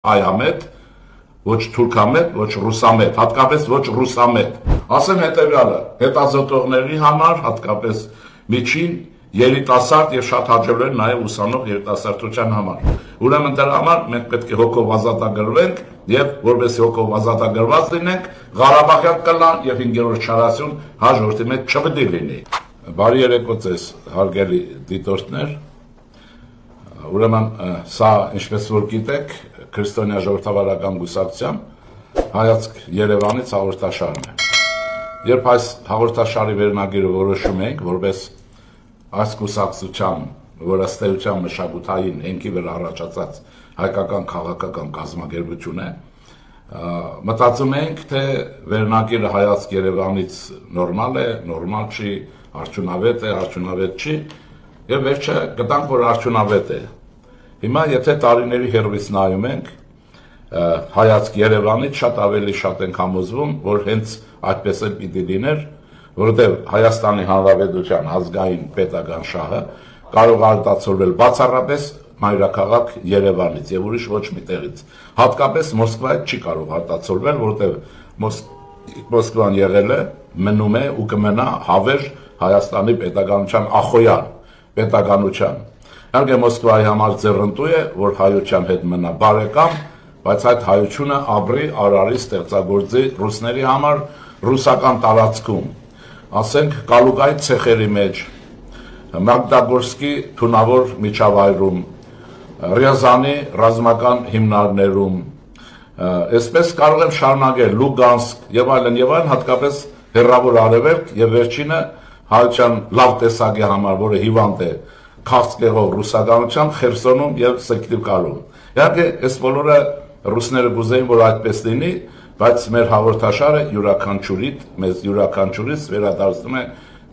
հայամետ, ոչ թուրքամետ, ոչ ռուսամետ, հատկապես ոչ ռուսամետ։ Ասեմ հետևյալը, հետազոտողների համար, հատկապես միջին, երիտասարդ եւ շատ հաջողել նաեւ ուսանող երիտասարդության համար։ Ուրեմն դրա համար մենք պետք է հոգով ազատագրվենք եւ որպես հոգով ազատագրված լինենք, Ղարաբաղյան կլան եւ 5-րդ չարասյուն հաջորդի մեջ չպետք է լինի։ Բարի երեկո ձեզ, հարգելի դիտորդներ։ Ուրեմն սա, ինչպես որ գիտեք, քրիստոնյա ժողովրդավարական գուսակցության հայացք Երևանից հաղորդաշարն է։ Երբ այս հաղորդաշարի վերնագիրը որոշում ենք, որպես այս գուսակցության, որ ըստ էության մշակութային հենքի վրա առաջացած հայկական քաղաքական կազմակերպություն է, մտածում ենք, թե վերնագիրը հայացք Երևանից նորմալ է, նորմալ չի, արդյունավետ է, արդյունավետ չի, եւ վերջը գտանք, որ արդյունավետ է։ Հիմա եթե տարիների հեռվից նայում ենք, հայացք Երևանից շատ ավելի շատ ենք համոզվում, որ հենց այդպես էլ պիտի լիներ, որովհետև Հայաստանի Հանրապետության ազգային պետական շահը կարող է արտացոլվել բացառապես մայրաքաղաք Երևանից եւ ուրիշ ոչ մի տեղից։ Հատկապես Մոսկվայից չի կարող արտացոլվել, որովհետև Մոսկվան եղել է, մնում է ու կմնա հավերժ Հայաստանի պետականության ախոյան պետականության։ Իհարկե Մոսկվայի համար ձեռնտու է, որ հայության հետ մնա բարեկամ, բայց այդ հայությունը ապրի, արարի, ստեղծագործի ռուսների համար ռուսական տարածքում, ասենք Կալուկայի ցեխերի մեջ, Մագդագորսկի թունավոր միջավայրում, Ռիազանի ռազմական հիմնարներում, այսպես կարող եմ շարունակել Լուգանսկ եւ այլն, հատկապես հեռավոր արևելք եւ վերջինը հայության լավ տեսակի համար, որը հիվանդ է քաղցկեղով ռուսականության Խերսոնում եւ Սեկտիվկարում։ Իհարկե, այս բոլորը ռուսները կուզեին, որ այդպես լինի, բայց մեր հաղորդաշարը մեզ յուրաքանչյուրից վերադարձնում է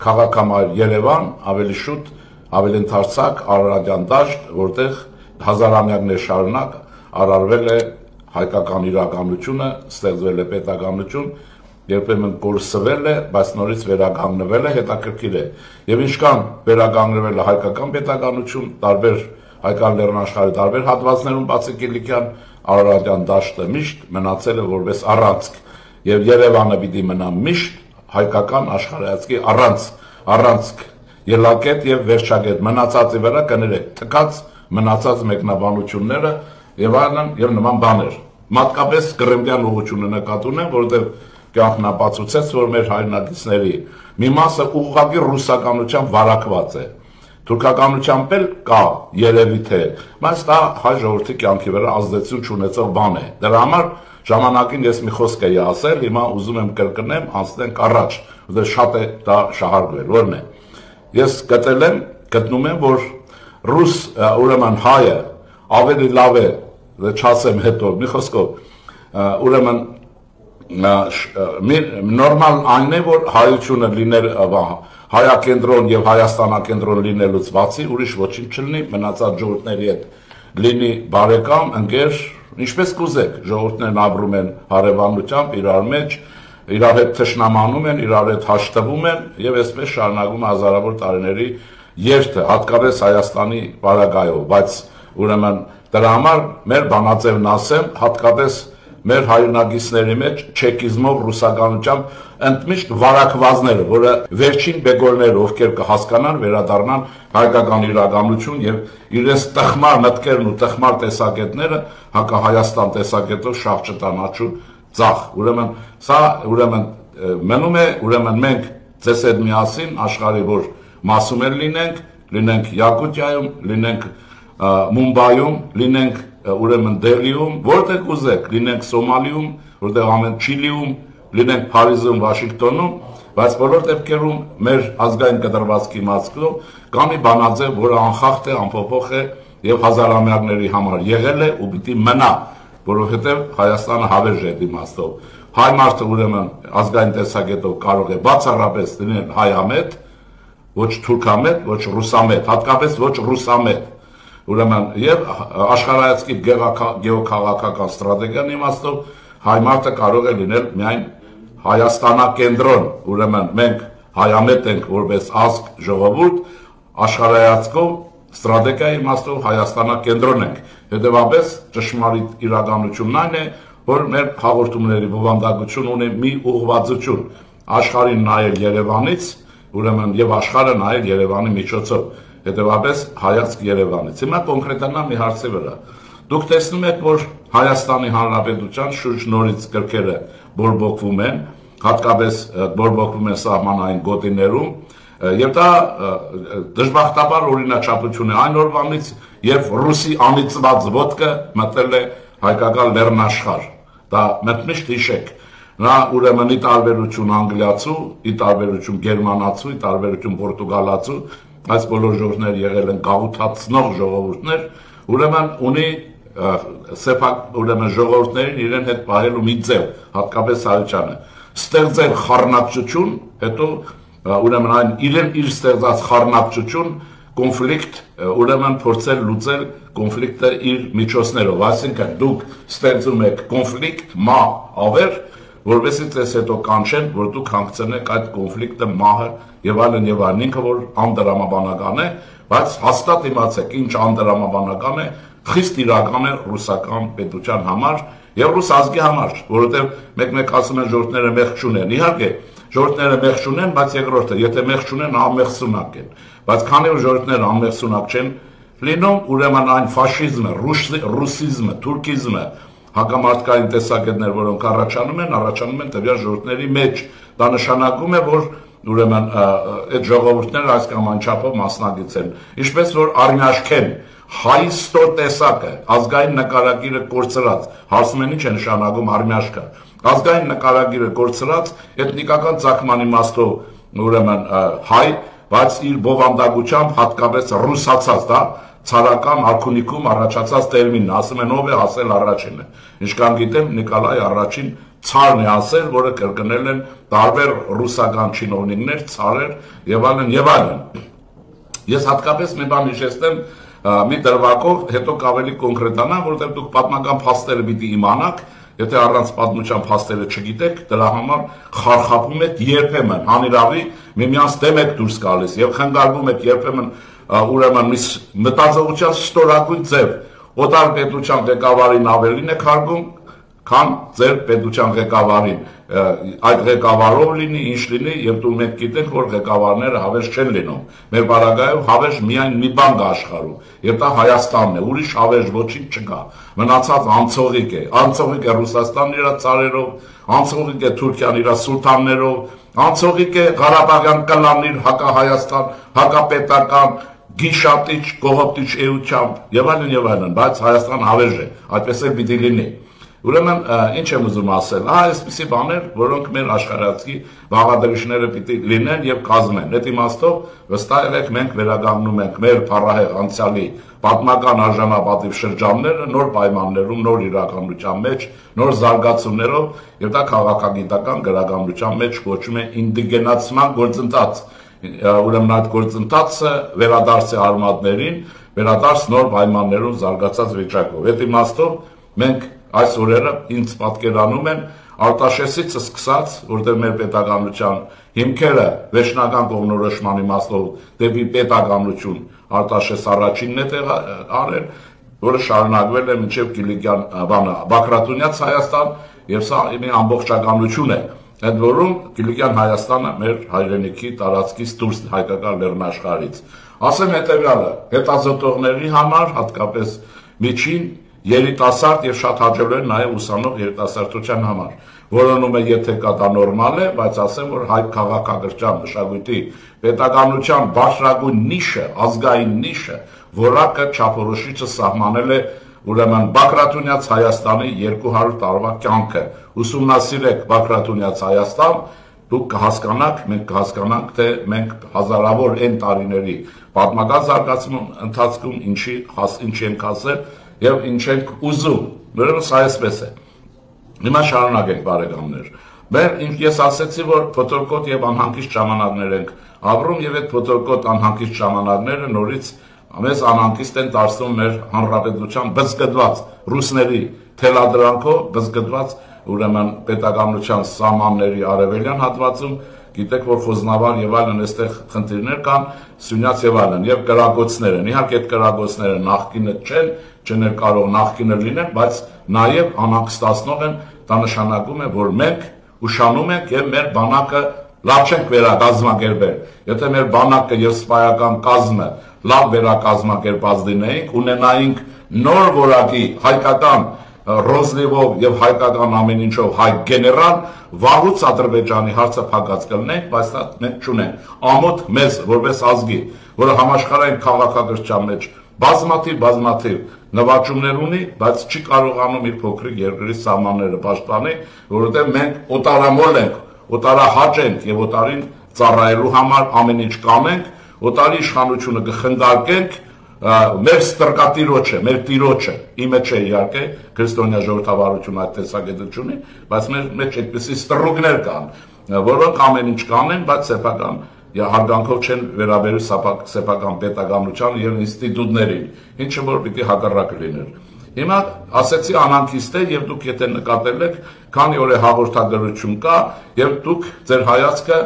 քաղաքամայր Երևան, ավելի շուտ, ավելի ընդարձակ Արարատյան դաշտ, որտեղ հազարամյակներ շարունակ արարվել է հայկական իրականությունը, ստեղծվել է պետականություն, երբեմն կորսվել է, բայց նորից վերականգնվել է, հետաքրքիր է։ Եվ ինչքան վերականգնվել է հայկական պետականություն, տարբեր հայկական լեռնաշխարհի տարբեր հատվածներում, բացի Կիլիկյան, Արարատյան դաշտը միշտ մնացել է որպես առանցք, եւ Երևանը պիտի մնա միշտ հայկական աշխարհայացքի առանցք, ելակետ եւ վերջակետ, մնացածի վրա կներեք թքած մնացած մեկնաբանությունները եւ այլն եւ նման բաներ։ Մատկապես Կրեմլյան ուղղությունը նկատի ունեմ, որովհետեւ կյանքն ապացուցեց, որ մեր հայրենակիցների մի մասը ուղղակի ռուսականությամբ վարակված է։ Թուրքականությամբ էլ կա երևի թե, բայց դա հայ ժողովրդի կյանքի վրա ազդեցություն չունեցող բան է։ Դրա համար ժամանակին ես մի խոսք էի ասել, հիմա ուզում եմ կրկնեմ, անցնենք առաջ, որտեղ շատ է դա շահարկվել, որն է։ Ես գտնում եմ, որ ռուս, ուրեմն հայը ավելի լավ է, չասեմ հետո, մի խոսքով, ուրեմն նորմալ այն է, որ հայությունը լիներ հայակենտրոն եւ հայաստանակենտրոն լինելուց բացի ուրիշ ոչինչ չլինի, մնացած ժողովուրդների հետ լինի բարեկամ, ընկեր, ինչպես կուզեք, ժողովուրդներն ապրում են հարևանությամբ իրար մեջ, իրար հետ թշնամանում են, իրար հետ հաշտվում են եւ այսպես շարունակում հազարավոր տարիների երթը, հատկապես Հայաստանի պարագայով, բայց ուրեմն դրա համար մեր բանաձևն ասեմ, հատկապես մեր հայրենակիցների մեջ չեկիզմով ռուսականությամբ ընդմիշտ վարակվածները, որը վերջին բեգորները, ովքեր կհասկանան, վերադառնան հայկական իրականություն եւ իրենց տխմար մտքերն ու տխմար տեսակետները հակահայաստան տեսակետով շահ չտանաչու ծախ։ Ուրեմն սա մնում է, ուրեմն մենք ձեզ հետ միասին աշխարհի որ մասում էլ լինենք Յակուտիայում, լինենք Մումբայում, լինենք ուրեմն Դելիում, որտեղ ուզեք, լինենք Սոմալիում, որտեղ ամեն Չիլիում, լինենք Փարիզում, Վաշինգտոնում, բայց բոլոր դեպքերում մեր ազգային կտրվածքի մասով կա մի բանաձև, որը անխախտ է, անփոփոխ է եւ հազարամյակների համար եղել է ու պիտի մնա, որովհետեւ Հայաստանը հավերժ է դիմաստով։ Հայ մարդը ուրեմն ազգային տեսակետով կարող է բացառապես լինել հայամետ, ոչ թուրքամետ, ոչ ռուսամետ, հատկապես ոչ ռուսամետ։ Ուրեմն եւ աշխարհայացքի գեոքաղաքական ստրատեգիան իմաստով հայ մարդը կարող է լինել միայն հայաստանակենտրոն, ուրեմն մենք հայամետ ենք որպես ազգ ժողովուրդ, աշխարհայացքով Ստրատեգիայի իմաստով Հայաստանը կենտրոն ենք։ Հետևաբար ճշմարիտ իրականությունն այն է, որ մեր հաղորդումների բովանդակություն ունի մի ուղղվածություն աշխարհին նայել Երևանից, ուրեմն եւ աշխարհը նայել Երևանի միջոցով։ Հետևաբար հայացք Երևանից։ Հիմա կոնկրետանալ մի հարցի վրա։ Դուք տեսնում եք, որ Հայաստանի Հանրապետության շուրջ նորից կրկերը բորբոքվում են, հատկապես բորբոքվում են սահմանային գոտիներում, եւ դա դժբախտաբար օրինաչափություն է այն օրվանից, երբ ռուսի անիծված ոտքը մտել է հայկական լեռնաշխարհ։ Դա միշտ հիշեք։ Նա ուրեմն ի տարբերություն անգլիացու, ի տարբերություն գերմանացու, ի տարբերություն պորտուգալացու, այս բոլոր ժողովուրդներ եղել են գաղութացնող ժողովուրդներ, ուրեմն ունի սեփակ ուրեմն ժողովուրդներին իրեն հետ պահելու մի ձև, հատկապես Սահակյանը, ստեղծել խառնակցություն, հետո ուրեմն այն իրեն իր ստեղծած խառնակցություն, կոնֆլիկտ, ուրեմն փորձել լուծել կոնֆլիկտը իր միջոցներով, այսինքն դուք ստեղծում եք կոնֆլիկտ, մահ, ավեր, որովհետեւ դες հետո կանչեն, որ դուք հանգցնեք այդ կոնֆլիկտը, մահը եւ այլն, ինքը որ անդրամաբանական է, բայց հաստատ իմացեք, ինչ անդրամաբանական է, խիստ իրական է ռուսական պետության համար եւ ռուս ազգի համար, որովհետեւ մեկ-մեկ ասում են ժողովուրդները մեղք չունեն։ Իհարկե, ժողովուրդները մեղք չունեն, բայց երկրորդը, եթե մեղք չունեն, անմեղսունակ են։ Բայց քանի որ ժողովուրդները անմեղսունակ չեն լինում, ուրեմն այն ֆաշիզմը, ռուսիզմը, թուրքիզմը, հակամարտկային տեսակետներ, որոնք առաջանում են տվյալ ժողովուրդների մեջ։ Դա նշանակում է, որ ուրեմն այդ ժողովուրդները այս կամ այն չափով մասնակից են։ Ինչպես որ արմյաշքեն հայստո տեսակը, ազգային նկարագիրը կորցրած, հարցում են ինչ է նշանակում արմյաշկը, ազգային նկարագիրը կորցրած, էթնիկական ծագման իմաստով ուրեմն հայ, բայց իր բովանդակությամբ հատկապես ռուսացած, դա ցարական արքունիքում առաջացած տերմինն, ասում են ով է ասել առաջինը։ Ինչքան գիտեմ, Նիկոլայ առաջին ցարն է ասել, որը կրկնել են տարբեր ռուսական չինովնիկներ, ցարեր եւ այլն եւ այլն։ Ես հատկապես մի բան հիշեցնեմ մի դրվագով, հետո կավելի կոնկրետանամ, որովհետև դուք պատմական փաստերը պիտի իմանաք, եթե առանց պատմության փաստերը չգիտեք, դրա համար խարխափում եք երբեմն, հանիրավի միմյանց դեմ եք դուրս գալիս եւ խանգարվում եք երբեմն ուրեմն մտածողության ստորագույն ձև, օտար պետության ղեկավարին ավելին եք հարգում, քան ձեր պետության ղեկավարին, այդ ղեկավարով լինի, ինչ լինի, եւ դու մենք գիտենք, որ ղեկավարները հավես չեն լինում։ Մեր բարագայով հավես միայն մի բան կա աշխարհում, եւ դա Հայաստանն է, ուրիշ հավես ոչինչ չկա։ Մնացած անցողիկ է Ռուսաստանն իր царերով, անցողիկ է Թուրքիան իր սուլտաններով, անցողիկ է Ղարաբաղյան կլանն իր հակահայաստան, հակապետական գիշատիչ, կողոպտիչ էությամբ եւ այլն, բայց Հայաստան հավես է, այդպես էլ պիտի լինի։ Ուրեմն ինչ եմ ուզում ասել, այսպիսի բաներ, որոնք մեր աշխարհացի բաղադրիչները պիտի լինեն եւ կազմեն։ Այդ իմաստով վստահ եք, մենք վերականգնում ենք մեր փառահեղ անցյալի պատմական արժանապատիվ շրջանները նոր պայմաններում, նոր իրականության մեջ, նոր զարգացումներով եւ դա քաղաքագիտական գրականության մեջ կոչվում է ինդիգենացման գործընթաց։ Ուրեմն այդ գործընթացը վերադարձ է արմատներին, վերադարձ նոր պայմաններում զարգացած վիճակով։ Այդ իմաստով մենք այս օրերը ինձ պատկերանում են Արտաշեսից սկսած, որտեղ մեր պետականության հիմքերը վերջնական կողմնորոշման իմաստով դեպի պետականություն Արտաշես առաջինն է արել, որը շարունակվել է մինչև Կիլիկյան Բագրատունյաց Հայաստան, եւ սա մի ամբողջականություն է, այդ որում Կիլիկյան Հայաստանը մեր հայրենիքի տարածքից դուրս հայկական լեռնաշխարհից։ Ասեմ հետեւյալը, հետազոտողների համար, հատկապես միջին երիտասարդ եւ շատ հաջողորեն նաեւ ուսանող երիտասարդության համար, որոնում է եթե կա դա նորմալ է, բայց ասեմ, որ հայ քաղաքագրչական մշակույթի պետականության բարձրագույն նիշը, ազգային նիշը, որակը չափորոշիչը սահմանել է ուրեմն Բագրատունյաց Հայաստանի 200 տարվա կյանքը։ Ուսումնասիրեք Բագրատունյաց Հայաստան, դուք կհասկանաք, մենք կհասկանանք, թե մենք հազարավոր են տարիների պատմական զարգացման ընթացքում ինչ ենք ասել եւ ինչ ենք ուզում, ուրեմն սա այսպես է։ Հիմա շարունակենք բարեկամներ։ Ես ասացի, որ փոթորկոտ եւ անհանգիստ ժամանակներ ենք ապրում եւ այդ փոթորկոտ անհանգիստ ժամանակները նորից մեզ անհանգիստ են դարձնում մեր հանրապետության բզգդված ռուսների թելադրանքով, բզգդված ուրեմն պետականության սահմանների արևելյան հատվածում, գիտեք, որ խոզնավար եւ այլն այստեղ խնդիրներ կան, Սյունյաց եւ այլն, եւ կրակոցներ են։ Իհարկե այդ կրակոցները նախկինը չեն, չեն կարող նախկինը լինեն, բայց նաեւ անհանգստացնող են, դա նշանակում է, որ մենք ուշանում ենք եւ մեր բանակը լավ չենք վերակազմակերպել։ Եթե մեր բանակը եւ սպայական կազմը լավ վերակազմակերպած լինեինք, ունենայինք նոր որակի հայկական Ռոզլիվով եւ հայկական ամեն ինչով հայ գեներալ, վաղուց Ադրբեջանի հարցը փակած կլինենք, բայց դա մենք չունենք։ Ամոթ մեզ որպես ազգի, որը համաշխարհային քաղաքակրթության մեջ բազմաթիվ նվաճումներ ունի, բայց չի կարողանում իր փոքրիկ երկրի սահմանները պաշտպանել, որովհետեւ մենք օտարամոլ ենք, օտարահաճ ենք եւ օտարին ծառայելու համար ամեն ինչ կանենք, օտարի իշխանությունը կխնդարկենք մեր ստրկատիրոջը, մեր տիրոջը, իմը չէ իհարկե, քրիստոնյա ժողովրդավարությունը այդ տեսակետը չունի, բայց մեր մեջ այդպիսի ստրուկներ կան, որոնք ամեն ինչ կանեն, բայց սեփական հարգանքով չեն վերաբերում սեփական պետականության եւ ինստիտուտներին, ինչը որ պիտի հակառակը լիներ։ Հիմա ասեցի անհանգիստ է եւ դուք եթե նկատել եք, քանի օր է հաղորդագրություն կա եւ դուք ձեր հայացքը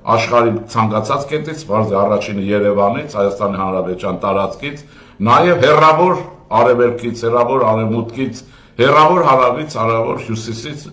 աշխարհի ցանկացած կետից, բարձր առաջինը Երևանից, Հայաստանի Հանրապետության տարածքից, նաև հեռավոր արևելքից, հեռավոր արևմուտքից, հեռավոր հարավից, հարավոր հյուսիսից,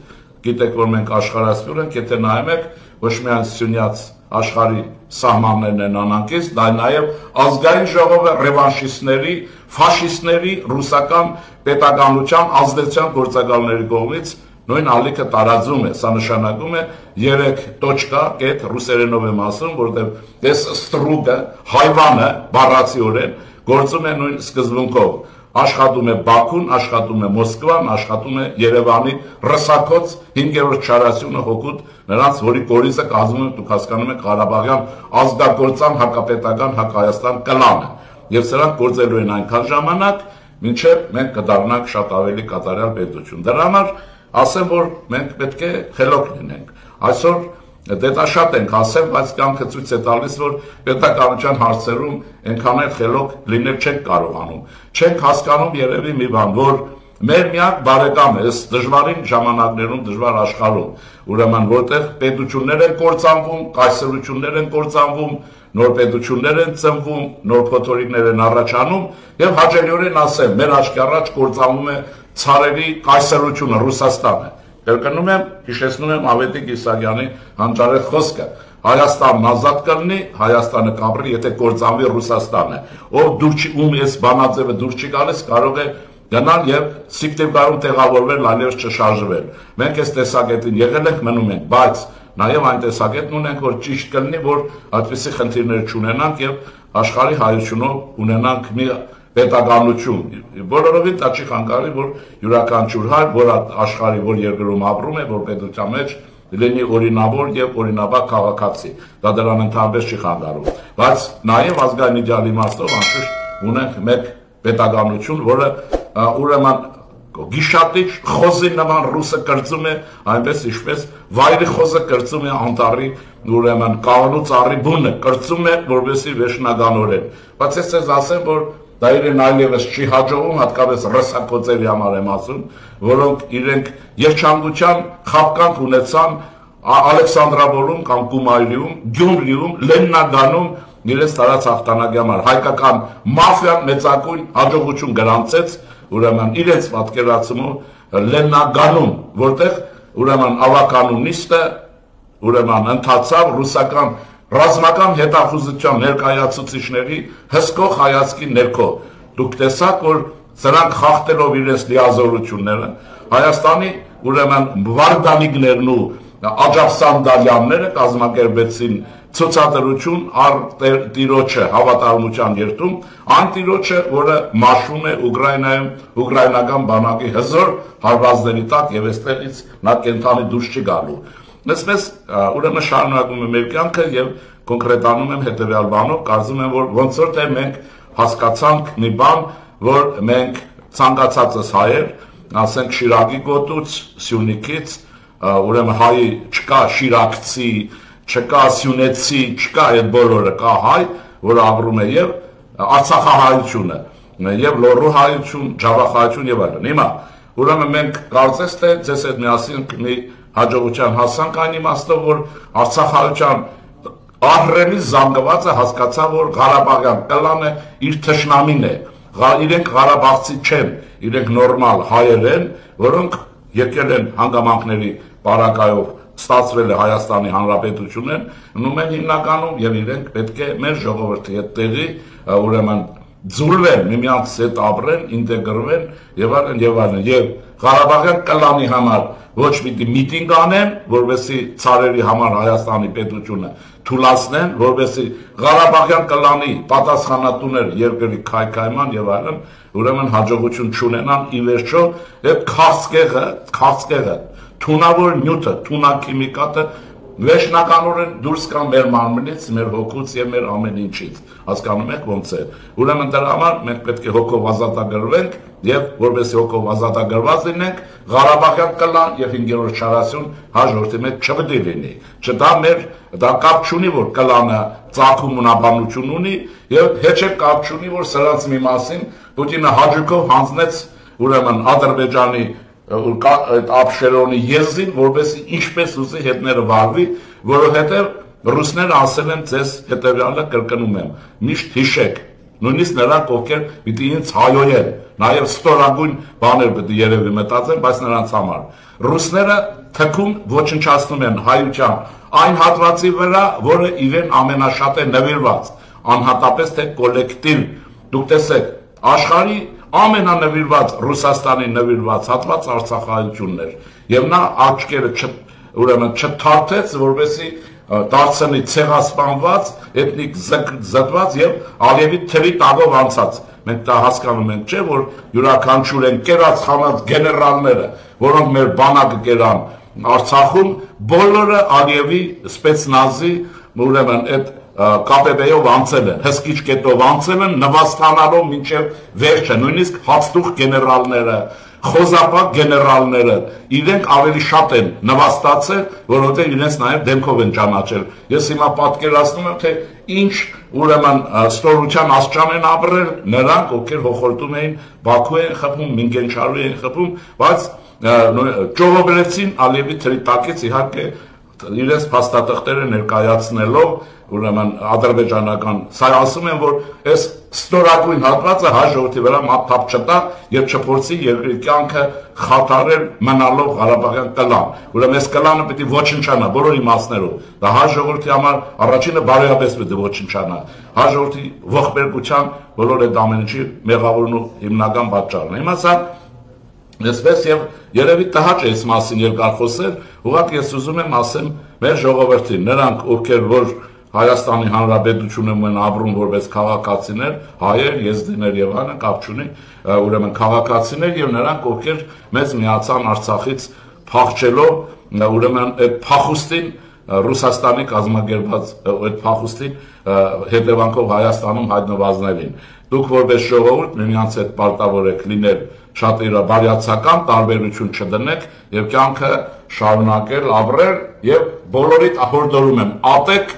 գիտեք, որ մենք աշխարհասպյուր ենք, եթե նայում եք, ոչ միայն Սյունյաց աշխարհի սահմաններն են անհանգիստ, դա նաև ազգային ժողովը ռևանշիստների, ֆաշիստների, ռուսական պետականության ազդեցության գործակալների կողմից նույն ալիքը տարածում է, սա նշանակում է 3 տոչկա, կետ, ռուսերենով եմ ասում, որտեղ այս ստրուկը, հայվանը, բառացիորեն, գործում է նույն սկզբունքով, աշխատում է Բաքուն, աշխատում է Մոսկվան, աշխատում է Երևանի ռսակոց 5-րդ չարասյունը հոգուտ նրանց, որի կորիզը կազմում է, դուք հասկանում եք, Ղարաբաղյան ազգագործան հակապետական հակահայաստան կլանը, եւ սրանք գործելու են այնքան ժամանակ, մինչեւ մենք կդառնանք շատ ավելի կատարյալ պետություն։ Դրա համար ասեմ, որ մենք պետք է խելոք լինենք։ Այսօր դետաշատ ենք ասել, բայց կյանքը ցույց է տալիս, որ պետականության հարցերում այնքան էլ խելոք լինել չենք կարողանում։ Չենք հասկանում երևի մի բան, որ մեր միակ բարեկամը այս դժվարին ժամանակներում, դժվար աշխարհում, ուրեմն որտեղ պետություններ են կործանվում, կայսրություններ են կործանվում, նոր պետություններ են ծնվում, նոր փոթորիկներ են առաջանում եւ հաջելիորեն ասեմ, մեր աչքի առաջ կործանվում է ցարերի կայսրությունը Ռուսաստանը։ Կրկնում եմ, հիշեցնում եմ Ավետիք Իսահակյանի հանճարեղ խոսքը. Հայաստանն ազատ կլինի, Հայաստանը կապրի, եթե կործանվի Ռուսաստանը։ Ով դուր չի, ում այս բանաձևը դուր չի գալիս, կարող է գնալ եւ Սիկտեմբերում տեղավորվել, այլևս չշարժվել։ Մենք այս տեսակետին եղել ենք, մնում ենք, բայց նաեւ այն տեսակետն ունենք, որ ճիշտ կլինի, որ այդպիսի խնդիրներ չունենանք եւ աշխարհի հայությունով ունենանք մի պետականություն, բոլորովին դա չի խանգարի, որ յուրաքանչյուր հայ, որ աշխարհի որ երկրում ապրում է, որ պետության մեջ լինի օրինավոր եւ օրինաբար քաղաքացի, դա դրան ընդհանրապես չի խանգարում, բայց նաեւ ազգային իդեալի իմաստով անշուշտ ունենք մեկ պետականություն, որը ուրեմն գիշատիչ խոզի նման ռուսը կրծում է, այնպես ինչպես վայրի խոզը կրծում է անտառի, ուրեմն կանոնու ծառի բունը կրծում է, որովհետեւ վերջնականորեն, բայց ես ասեմ, որ դա իրեն այլևս չի հաջողում, հատկապես ռսակոծերի համար եմ ասում, որոնք իրենք երջանկության խաբկանք ունեցան Ալեքսանդրապոլում կամ Կումայրիում, Գյումրիում, Լեննագանում իրենց տարած հաղթանակի համար հայկական մաֆիան մեծակույն հաջողություն գրանցեց, ուրեմն իրենց պատկերացումով Լեննագանում, որտեղ ուրեմն ավականունիստը ուրեմն ընթացավ ռուսական ռազմական հետախուզության ներկայացուցիչների հսկող հայացքի ներքո։ Դուք տեսաք, որ սրանք խախտելով իրենց լիազորությունները, Հայաստանի ուրեմն վարդանիկներն ու աջակցանդալյանները կազմակերպեցին ցուցադրություն առ տիրոջը հավատարմության երթում, այն տիրոջը, որը մաշում է Ուկրաինայում, ուկրաինական բանակի հզոր հարվածների տակ եւ այստեղից նա կենթանի դուրս չի գալու։ Այսպես ուրեմն շարունակում եմ մեր կյանքը եւ կոնկրետանում եմ հետեւյալ բանով, կարծում եմ, որ ոնց որ թե մենք հասկացանք մի բան, որ մենք ցանկացածս հայեր, ասենք Շիրակի գոտուց, Սյունիքից, ուրեմն հայ չկա շիրակցի, չկա սյունեցի, չկա այդ բոլորը, կա հայ, որը ապրում է եւ արցախահայությունը, եւ լոռու հայություն, ջավախայություն եւ այլն։ Հիմա ուրեմն մենք կարծես թե ձեզ հետ միասին մի հաջողության հասանք այն իմաստով, որ արցախահայության ահռելի զանգվածը հասկացավ, որ Ղարաբաղյան կլանը իր թշնամին է, իրենք Ղարաբաղցի չեն, իրենք նորմալ հայեր են, որոնք եկել են հանգամանքների պարագայով ստացվել է Հայաստանի Հանրապետությունն, ունում են հիմնականում եւ իրենք պետք է մեր ժողովրդի հետ տեղի, ուրեմն ձուլվեն, միմյանց հետ ապրեն, ինտեգրվեն եւ այլն եւ այլն։ Եվ Ղարաբաղյան կլանի համար ոչ պիտի միտինգ անեն, որովհետեւ ցարերի համար Հայաստանի պետությունը թուլացնեն, որովհետեւ Ղարաբաղյան կլանի պատասխանատուներ երկրի քայքայման եւ այլն, ուրեմն հաջողություն չունենան ի վերջո այդ քաղցկեղը թունավոր նյութը, թունակիմիկատը վերջնականորեն դուրս կան մեր մարմնից, մեր հոգուց եւ մեր ամեն ինչից։ Հասկանում եք ոնց է։ Ուրեմն դրա համար մենք պետք է հոգով ազատագրվենք եւ որպես հոգով ազատագրված լինենք, Ղարաբաղյան կլան եւ 5-րդ շարասյուն հաջորդի մեջ չպետք է լինի։ Դա կապ չունի, որ կլանը ծագում ունաբանություն ունի եւ հեչ է կապ չունի, որ սրանց մի մասին Պուտինը հաջողով հանձնեց ուրեմն Ադրբեջանի այդ ապշերոնի եզին, որպեսզի ինչպես ուզի հետները վարվի, որովհետև ռուսները ասել են ձեզ հետևյալը կրկնում եմ, միշտ հիշեք, նույնիսկ նրանք ովքեր պիտի ինձ հայոյեն, նաև ստորագույն բաներ պետք է երևի մտածեն, բայց նրանց համար ռուսները թքում ոչնչացնում են հայության այն հատվածի վրա, որը իրեն ամենաշատ է նվիրված, անհատապես թե կոլեկտիվ, դուք տեսեք, աշխարհի ամենանվիրված Ռուսաստանի նվիրված հատված Արցախահայությունն էր եւ նա աչքերը ուրեմն չթարթեց, որովհետեւ դարձնի ցեղասպանված, էթնիկ զտված եւ Ալիևի թրի տagով անցած։ Մենք դա հասկանում ենք, չէ՞, որ յուրաքանչյուր են կերած խանած գեներալները, որոնք մեր բանակը կերան Արցախում, բոլորը Ալիևի սպեցնազի, ուրեմն այդ KPB-ով անցել են, հսկիչ կետով անցել են, նվաստանալով մինչև վերջը, նույնիսկ հացտուղ գեներալները, խոզապակ գեներալները, իրենք ավելի շատ են նվաստացել, որովհետև իրենց նաև դեմքով են ճանաչել։ Ես հիմա պատկերացնում եմ, թե ինչ ուրեմն ստորության աստիճան են ապրել նրանք, ովքեր հոխորտում էին Բաքու են խփում, Մինգենչարու են խփում, բայց ճողոբրեցին Ալիևի թրի տակից իհարկե իրենց փաստաթղթերը ներկայացնելով ուրեմն ադրբեջանական սա ասում են, որ այս ստորագույն հատվածը հաջորդի վրա մատթափ չտա եւ չփորձի երկրի կյանքը խաթարել մնալով Ղարաբաղյան կլան։ Ուրեմն այս կլանը պետք է ոչնչանա բոլոր իմաստներով։ Դա հաջորդի համար առաջինը բարեապես պետք է ոչնչանա։ Հաջորդի ողբերգության բոլոր այդ ամեն ինչի մեղավորն ու հիմնական պատճառն է։ Հիմա սա Այսպես եւ երևի տհաճ է այս մասին երկար խոսել, ուղղակի ես ուզում եմ ասեմ մեր ժողովրդին, նրանք ովքեր որ Հայաստանի Հանրապետությունում են ապրում որպես քաղաքացիներ, հայեր, եզդիներ եւ այլն, կապ չունի, ուրեմն քաղաքացիներ եւ նրանք ովքեր մեզ միացան Արցախից փախչելով, ուրեմն այդ փախուստին Ռուսաստանի կազմակերպած այդ փախուստին հետևանքով Հայաստանում հայտնվածներին։ Դուք որպես ժողովուրդ միմյանց հետ պարտավոր եք լինել շատ բարյացակամ, տարբերություն չդնեք եւ կյանքը շարունակել ապրել եւ բոլորիդ հորդորում եմ ատեք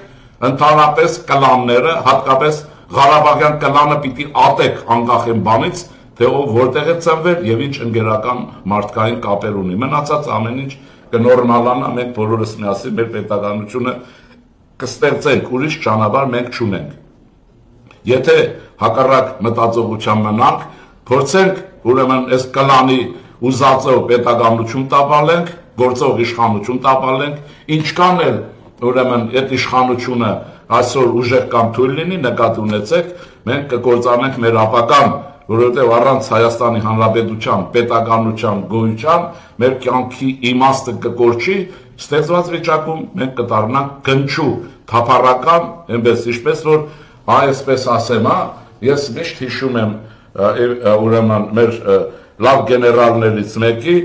ընդհանրապես կլանները, հատկապես Ղարաբաղյան կլանը պիտի ատեք անկախ այն բանից, թե ով որտեղ է ծնվել եւ ինչ ընկերական մարդկային կապեր ունի։ Մնացած ամեն ինչ կնորմալանա, մենք բոլորս միասին մեր պետականությունը կստեղծենք, ուրիշ ճանապարհ մենք չունենք։ Եթե հակառակ մտածողության մնանք, փորձենք ուրեմն այս կլանի ուզածով պետականություն տապալենք, գործող իշխանություն տապալենք, ինչքան էլ ուրեմն այդ իշխանությունը այսօր ուժեղ կամ թույլ լինի, նկատի ունեցեք, մենք կկործանենք մեր ապական, որովհետև առանց Հայաստանի Հանրապետության պետականության գոյության մեր կյանքի իմաստը կկորչի, ստեղծված վիճակում մենք կդառնանք գնչու, թափառական, այնպես ինչպես որ այսպես ասեմ, ես միշտ հիշում եմ ուրեմն մեր լավ գեներալներից մեկի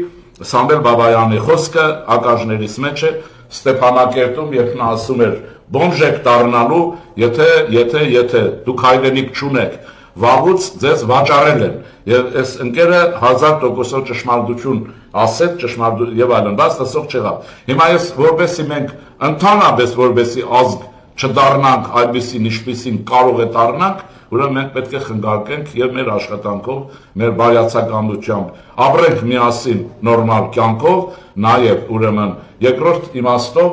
Սամվել Բաբայանի խոսքը ակաժներից մեջ է Ստեփանակերտում, երբ նա ասում էր բոմժ եք դառնալու, եթե դուք հայրենիք չունեք, վաղուց ձեզ վաճառել են եւ այս ընկերը 1000% ճշմարտություն ասեց, ճշմարտ եւ այլն, բայց տեսող չեղավ։ Հիմա ես որպեսի մենք ընդհանրապես որպեսի ազգ չդառնանք այդպեսին ինչպեսին կարող է դառնանք, ուրեմն մենք պետք է խնգարկենք եւ մեր աշխատանքով, մեր բարյացակամությամբ ապրենք միասին նորմալ կյանքով, նաեւ ուրեմն երկրորդ իմաստով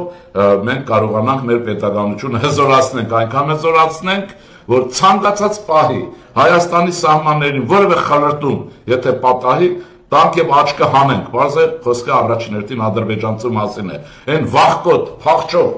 մենք կարողանանք մեր պետականությունը հզորացնենք, այնքան հզորացնենք, որ ցանկացած պահի Հայաստանի սահմաններին որևէ խլրտում, եթե պատահի, տանք եւ աչքը հանենք, բարձր խոսքը առաջին հերթին ադրբեջանցու մասին է։ Այն վախկոտ, փախչող,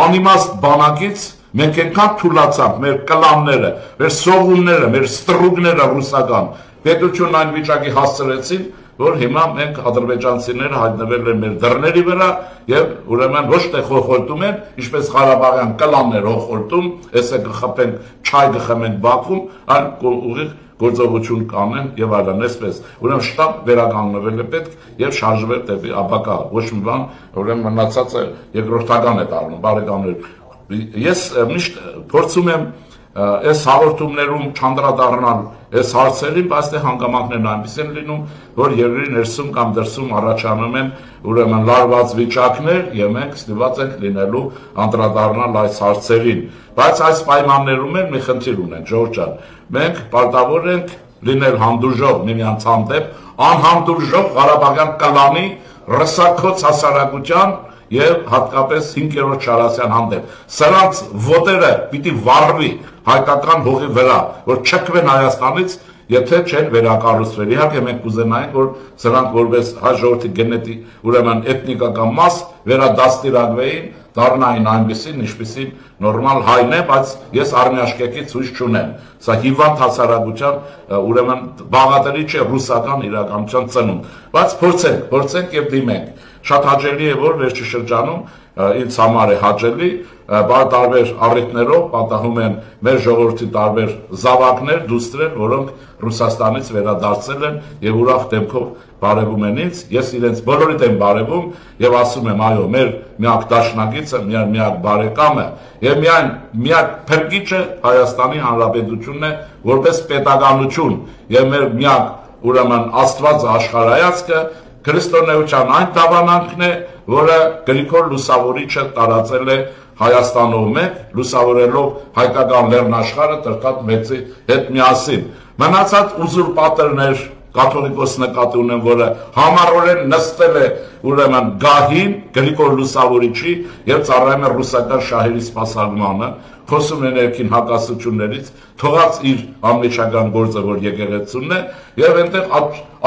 անիմաստ բանակից մենք այնքան թուլացանք, մեր կլանները, մեր սողունները, մեր ստրուկները ռուսական պետությունն այն վիճակի հասցրեցին, որ հիմա մենք ադրբեջանցիները հայտնվել են մեր դռների վրա եւ ուրեմն ոչ թե խոխորտում են, ինչպես Ղարաբաղյան կլաններ խոխորտում, էսե կխփենք, չայ կխմենք Բաքվում, այլ ուղիղ գործողություն կանեն եւ այլն, այսպես ուրեմն շտապ վերականգնվել է պետք եւ շարժվել դեպի ապակա, ոչ մի բան, ուրեմն մնացածը երկրորդական է դառնում, բարեկամներ։ Ես միշտ փորձում եմ այս հաղորդումներում չանդրադառնալ այս հարցերին, բայց թե հանգամանքներն այնպես են լինում, որ երկրի ներսում կամ դրսում առաջանում են ուրեմն լարված վիճակներ եւ մենք ստիպված ենք լինելու անդրադառնալ այս հարցերին, բայց այս պայմաններում էլ մի խնդիր ունենք, Ժողովուրդ ջան, մենք պարտավոր ենք լինել հանդուրժող միմյանց հանդեպ, անհանդուրժող Ղարաբաղյան կլանի ռսակոց հասարակության եւ հատկապես 5-րդ Շարասյան հանդեպ։ Սրանց ոտերը պիտի վառվի հայկական հողի վրա, որ չքվեն Հայաստանից, եթե չեն վերակառուցվել։ Իհարկե մենք կուզենայինք, որ սրանք որպես հայ ժողովրդի գենետի ուրեմն էթնիկական մաս վերադաստիարակվեին, դառնային այնպեսին, ինչպեսին նորմալ հայն է, բայց ես արմիաշկեկից հույս չունեմ։ Սա հիվանդ հասարակության ուրեմն բաղադրիչ է ռուսական իրականության ծնունդ։ Բայց փորձենք եւ դիմենք։ Շատ հաճելի է, որ վերջի շրջանում ինձ համար է հաճելի, տարբեր առիթներով պատահում են մեր ժողովրդի տարբեր զավակներ, դուստրեր, որոնք Ռուսաստանից վերադարձել են եւ ուրախ դեմքով բարևում են ինձ, ես իրենց բոլորիդ եմ բարևում եւ ասում եմ, այո, մեր միակ դաշնակիցը, միակ բարեկամը եւ միակ փրկիչը Հայաստանի Հանրապետությունն է, որպես պետականություն եւ մեր միակ ուրեմն Աստված աշխարհայացքը քրիստոնեության այն դավանանքն է, որը Գրիգոր Լուսավորիչը տարածել է Հայաստանով մեկ, լուսավորելով հայկական լեռնաշխարհը Տրտատ Մեծի հետ միասին։ Մնացած ուզուրպատորներ, կաթողիկոս նկատի ունեն, որը համառորեն նստել է ուրեմն գահին Գրիգոր Լուսավորիչի եւ ծառայում է ռուսական շահերի սպասարկմանը, խոսում է ներքին հակասություններից, թողած իր անմիջական գործը, որ եկեղեցուն է, եւ այնտեղ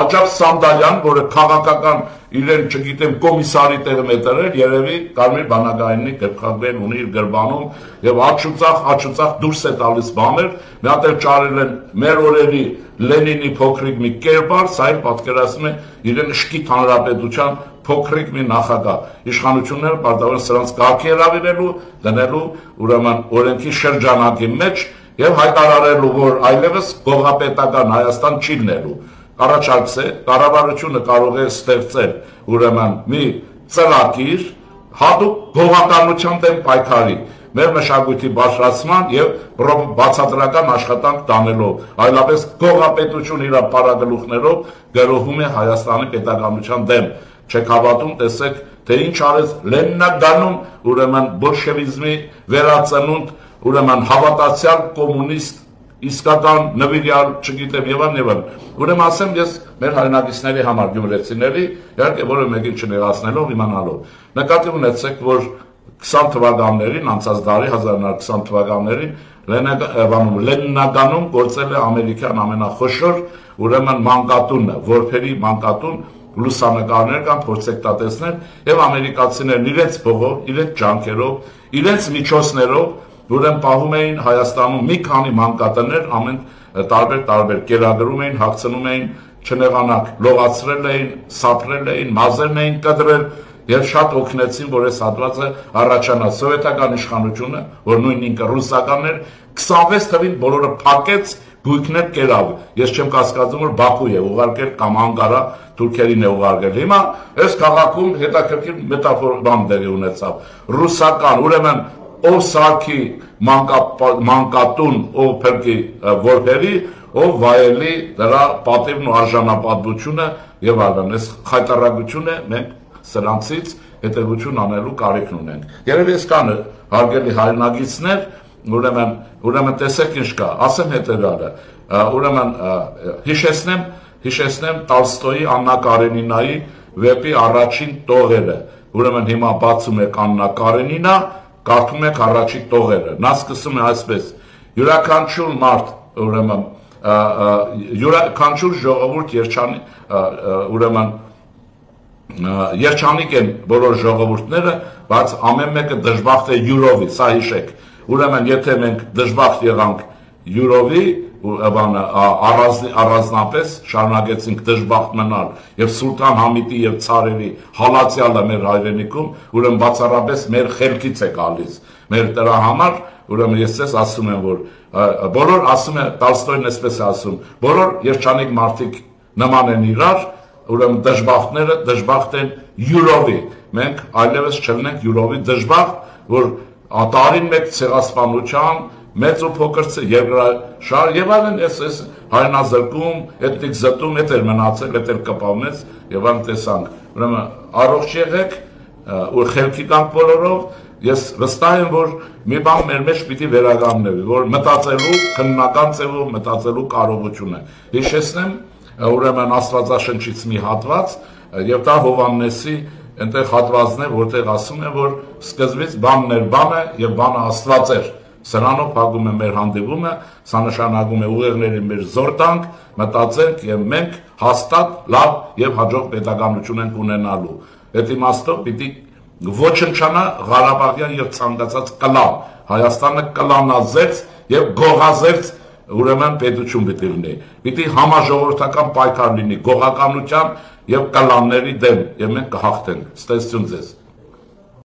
Աջափ Սանդալյան, որը քաղաքական իրեն, չգիտեմ, կոմիսարի տեղը մետրել, երևի Կարմիր բանակայինի գրքագվել ունի իր գրբանում եւ աչուծախ դուրս է տալիս բաներ, մի հատ էլ ճարել են մեր օրերի Լենինի փոքրիկ մի կերպար, սա էլ պատկերացնում է իրեն շկիտ հանրապետության փոքրիկ մի նախագահ։ Իշխանությունները պարտավոր են սրանց կարգի հրավիրելու, դնելու ուրեմն օրենքի շրջանակի մեջ եւ հայտարարելու, որ այլևս գողապետական Հայաստան չի լինելու։ Առաջարկս է, կառավարությունը կարող է ստեղծել ուրեմն մի ծրագիր հատուկ գողականության դեմ պայքարի, մեր մշակույթի բարձրացման եւ բացատրական աշխատանք տանելով, այլապես գողապետություն իր պարագլուխներով գրոհում է Հայաստանի պետականության դեմ։ Չեք հավատում, տեսեք, թե ինչ արեց Լենինագանում, ուրեմն բոլշևիզմի վերածնունդ, ուրեմն հավատացյալ կոմունիստ, իսկական նվիրյալ, չգիտեմ եւ այլն։ Ուրեմն ասեմ ես մեր հայրենակիցների համար գյումրեցիների, իհարկե որը մեկին չներացնելով, իմանալով։ Նկատի ունեցեք, որ 20 թվականներին, անցած դարի 1920 թվականներին Լենինագանում գործել է ամերիկյան ամենախոշոր ուրեմն մանկատունը, որբերի մանկատուն, լուսանկարներ կան, փորձեք տատեսնել, եւ ամերիկացիներն իրենց փողով, իրենց ջանքերով, իրենց միջոցներով ուրեմն պահում էին Հայաստանում մի քանի մանկատներ, ամեն տարբեր կերակրում էին, հագցնում էին, չնեղանակ լողացրել էին, սափրել էին, մազերն էին կտրել եւ շատ օգնեցին, որ այս հատվածը առաջանա սովետական իշխանությունը, որ նույն ինքը ռուսականն էր, 26 թվին բոլորը փակեց, բույքներ կերավ։ Ես չեմ կասկածում, որ Բաքու է ուղարկել կամ Անկարա թուրքերին է ուղարկել։ Հիմա այս քաղաքում հետաքրքիր մետաֆոր բան տեղի ունեցավ։ Ռուսական, ուրեմն ով սարքի մանկատուն, ով փրկի որբերի, ով վայելի դրա պատիվն ու արժանապատվությունը եւ այլն։ Այս խայտարակությունը մենք սրանցից հետևություն անելու կարիքն ունենք։ Երևի այս կան հարգելի հայրենակիցներ, ուրեմն տեսեք ինչ կա, ասեմ հետևյալը, ուրեմն հիշեցնեմ Տոլստոյի Աննա Կարենինայի վեպի առաջին տողերը, ուրեմն հիմա բացում եք Աննա Կարենինա, կարդում եք առաջին տողերը, նա սկսում է այսպես. յուրաքանչյուր մարդ, ուրեմն յուրաքանչյուր ժողովուրդ ուրեմն երջանիկ են բոլոր ժողովուրդները, բայց ամեն մեկը դժբախտ է յուրովի, սա հիշեք, ուրեմն եթե մենք դժբախտ եղանք յուրովի, առանձնապես շարունակեցինք դժբախտ մնալ եւ Սուլտան Համիդի եւ ցարերի հալածյալը մեր հայրենիքում, ուրեմն բացառապես մեր խելքից է գալիս, մեր դրա համար, ուրեմն ես ձեզ ասում եմ, որ բոլոր ասում է Տոլստոյն այսպես է ասում, բոլոր երջանիկ մարդիկ նման են իրար, ուրեմն դժբախտները դժբախտ են յուրովի, մենք այլևս չլինենք յուրովի դժբախտ, որ տարին մեկ ցեղասպանության մեծ ու փոքր երկրաշար եւ այլն էս հայրենազրկում, էթնիկ զտում, էդ էր մնացել, էդ էր կպավնեց եւ այն տեսանք, ուրեմն առողջ եղեք, որ խելքի կանք բոլորով, ես վստահ եմ, որ մի բան մեր մեջ պիտի վերականգնվի, որ մտածելու, քննական ձևով մտածելու կարողություն է։ Հիշեցնեմ, ուրեմն Աստվածաշնչից մի հատված, եւ դա Հովհաննեսի այնտեղ հատվածն է, որտեղ ասում է, որ սկզբից բանն էր բանը եւ բանը Աստված էր։ Սրանով փակում է մեր հանդիպումը, սա նշանակում է ուղեղների մեր զոր տանք, մտածենք եւ մենք հաստատ լավ եւ հաջող պետականություն ենք ունենալու։ Այդ իմաստով պիտի ոչնչանա Ղարաբաղյան եւ ցանկացած կլան, Հայաստանը կլանազերծ եւ գողազերծ ուրեմն պետություն պիտի լինի, պիտի համաժողովրդական պայքար լինի գողականության եւ կլանների դեմ եւ մենք կհաղթենք։ Ստեսություն ձեզ։